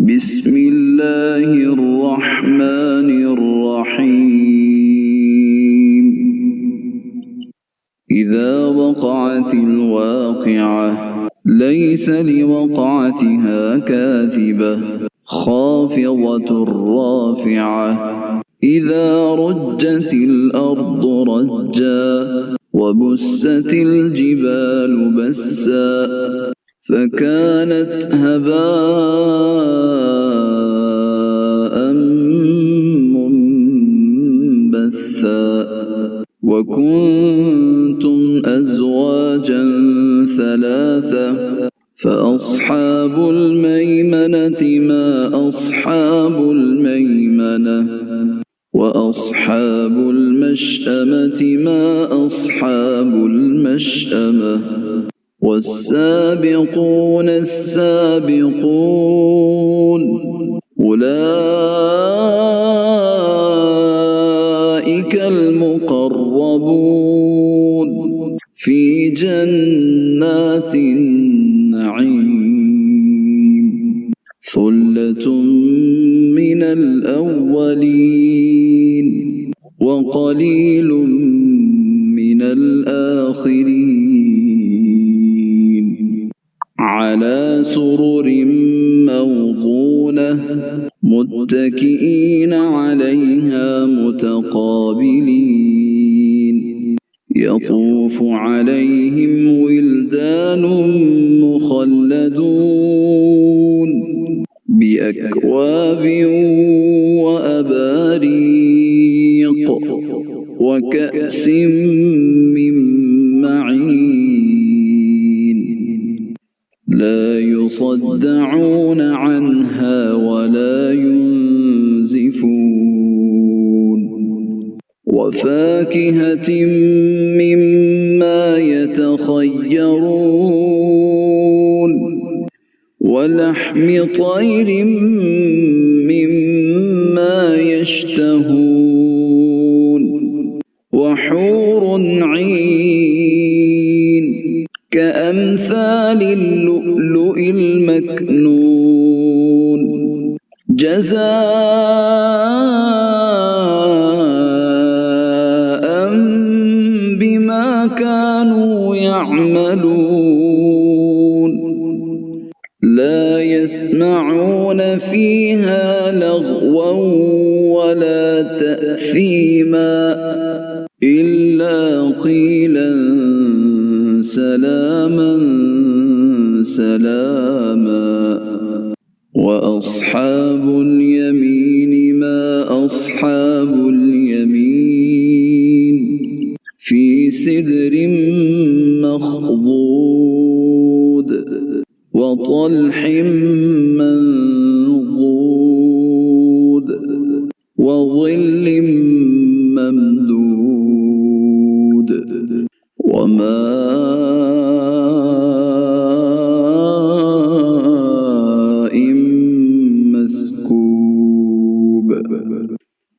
بسم الله الرحمن الرحيم. إذا وقعت الواقعة ليس لوقعتها كاذبة خافضة رافعة إذا رجت الأرض رجا وبست الجبال بسا فكانت هباء منبثا وكنتم أزواجا ثلاثة فأصحاب الميمنة ما أصحاب الميمنة وأصحاب المشأمة ما أصحاب المشأمة والسابقون السابقون أولئك المقربون في جنات النعيم ثلة من الأولين وقليل من الآخرين على سرر موضونة متكئين عليها متقابلين يطوف عليهم ولدان مخلدون بأكواب وأباريق وكأس من معين لا يصدعون عنها ولا ينزفون وفاكهة مما يتخيرون ولحم طير مما يشتهون وحور عين كأمثال اللؤلؤ المكنون جزاء بما كانوا يعملون لا يسمعون فيها لغوا ولا تأثيما إلا قيلا سلاما سلاما وأصحاب اليمين ما أصحاب اليمين في سدر مخضود وطلح منضود وظل ممدود وماء مسكوب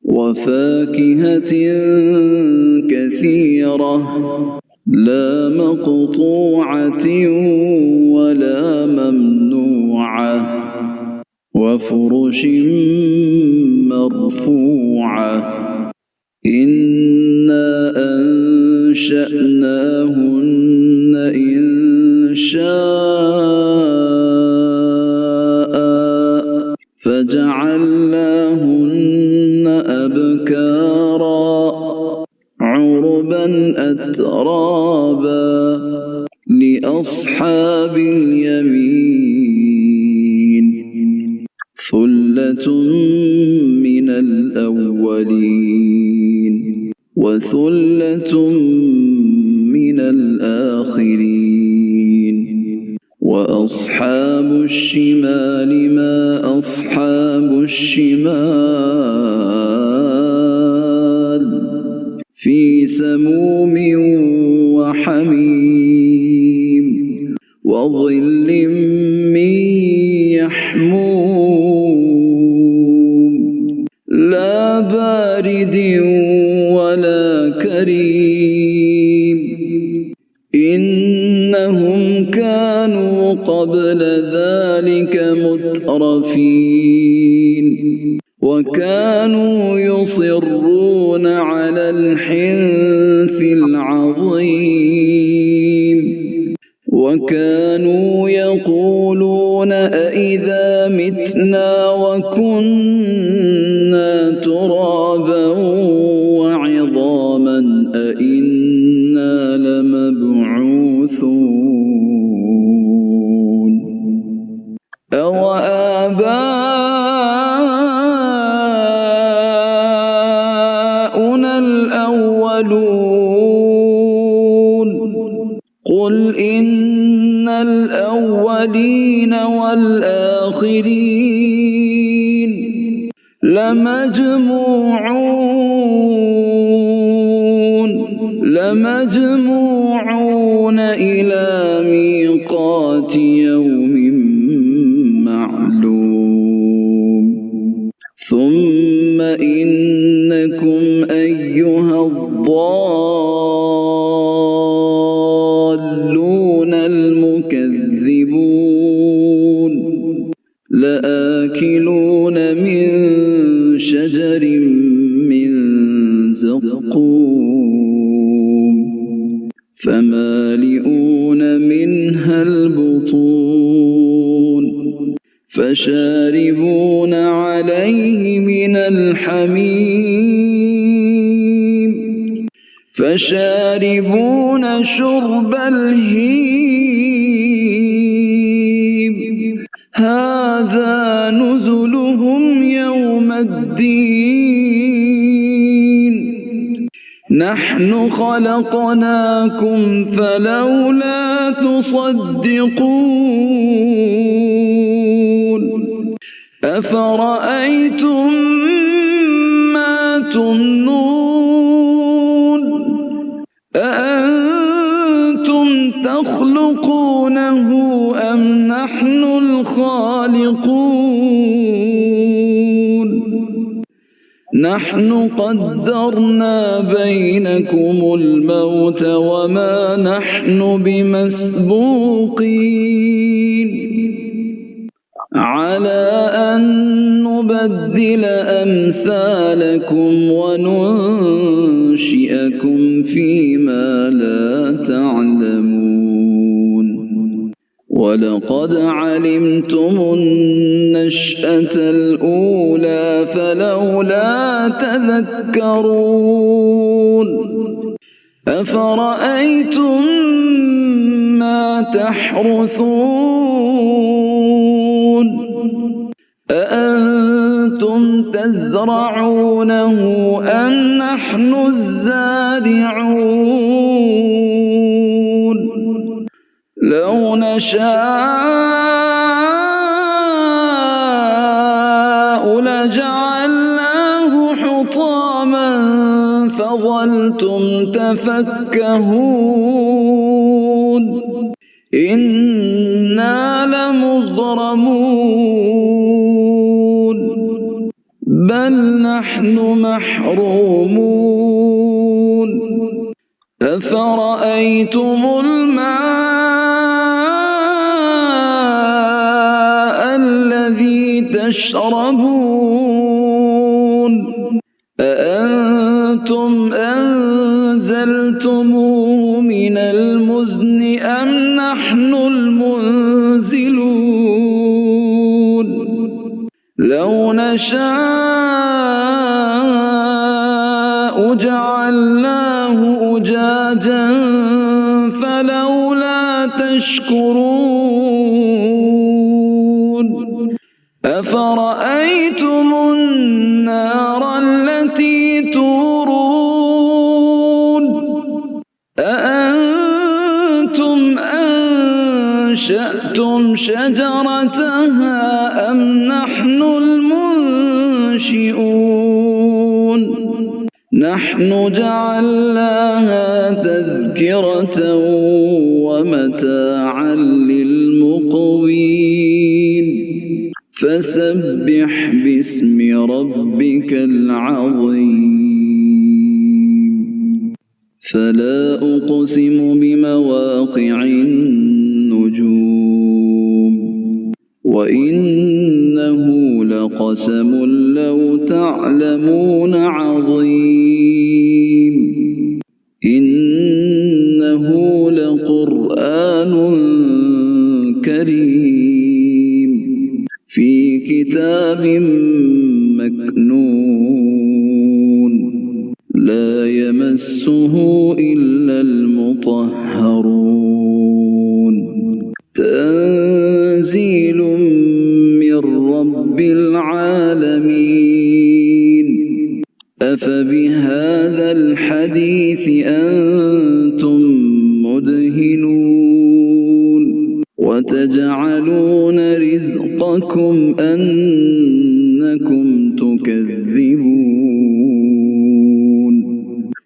وفاكهة كثيرة لا مقطوعة ولا ممنوعة وفرش مرفوعة إنا أنشأناهن إنشاء فجعلناهن أبكارا عربا أترابا لأصحاب اليمين ثلة من الأولين وثلة من الآخرين وأصحاب الشمال ما أصحاب الشمال في سموم وحميم وظل من يحموم لا بارد ولا كريم إنهم كانوا قبل ذلك مترفين وكانوا يصرون على الحنث العظيم وكانوا يقولون أإذا متنا وكنا ترابا وعظاما أإنا لمبعوثون أو آباؤنا الأولون قل إن الأولين والآخرين لمجموعون إلى ميقات يوم معلوم ثم إنكم أيها الضالون المكذبون لآكلون من شجر من زقوم فمالئون منها البطون فشاربون عليه من الحميم فشاربون شرب الهيم هذا نزلهم يوم الدين نحن خلقناكم فلولا تصدقون أفرأيتم ما تمنون أأنتم تخلقونه أم نحن الخالقون نحن قدرنا بينكم الموت وما نحن بمسبوقين على أن نبدل أمثالكم وننشئكم فيما لا تعلمون ولقد علمتم النشأة الأولى فلولا تذكرون أفرأيتم ما تحرثون أأنتم تزرعونه أم نحن الزارعون لو نشاء لجعلناه حطاما فظلتم تفكهون إنا لمغرمون بل نحن محرومون أفرأيتم الماء الذي تشربون أأنتم أنزلتموه من المزن أم نحن المنزلون لو نشاء جعلناه أجاجا فلولا تشكرون أفرأيتم النار التي تورون أأنتم أنشأتم شجرتها أم نحن المنشئون نحن جعلناها تذكرة ومتاعا للمقوين فسبح باسم ربك العظيم فلا أقسم بمواقع النجوم وإنه لقسم لو تعلمون عظيم إنه لقرآن كريم في كتاب مكنون لا يمسه إلا المطهرون تنزيل من رب العالمين أفبهذا الحديث أنتم مدهنون وتجعلون رزقكم أنكم تكذبون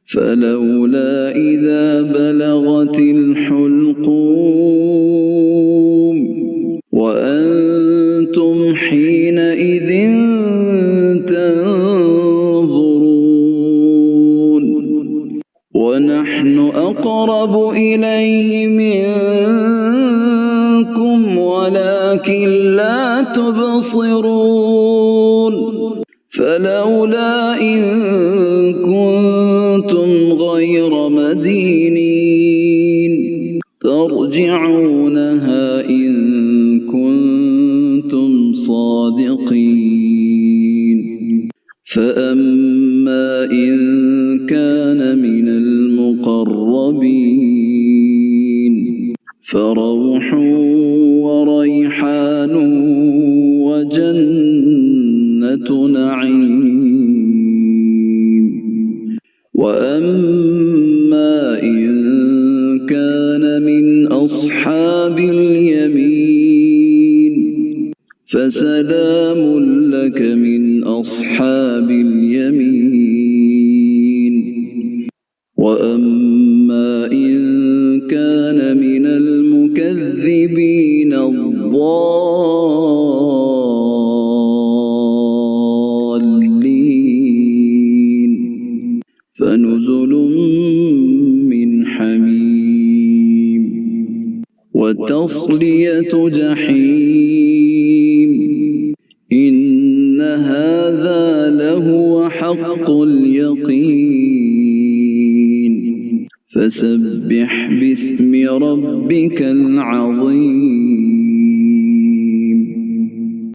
فلولا إذا بلغت الحلقوم وأنتم حينئذ تنظرون ونحن أقرب إليه منكم ولكن لا تبصرون فلولا إن كنتم غير مدينين ترجعونها إن كنتم صادقين فأما إن كان من المقربين فروح وريحان وجنة نعيم وأما إن كان من أصحاب اليمين فسلام لك من أصحاب اليمين وأما إن كان من المكذبين الضالين فنزل من حميم وتصلية جحيم إن هذا لهو حق اليقين فسبح باسم ربك العظيم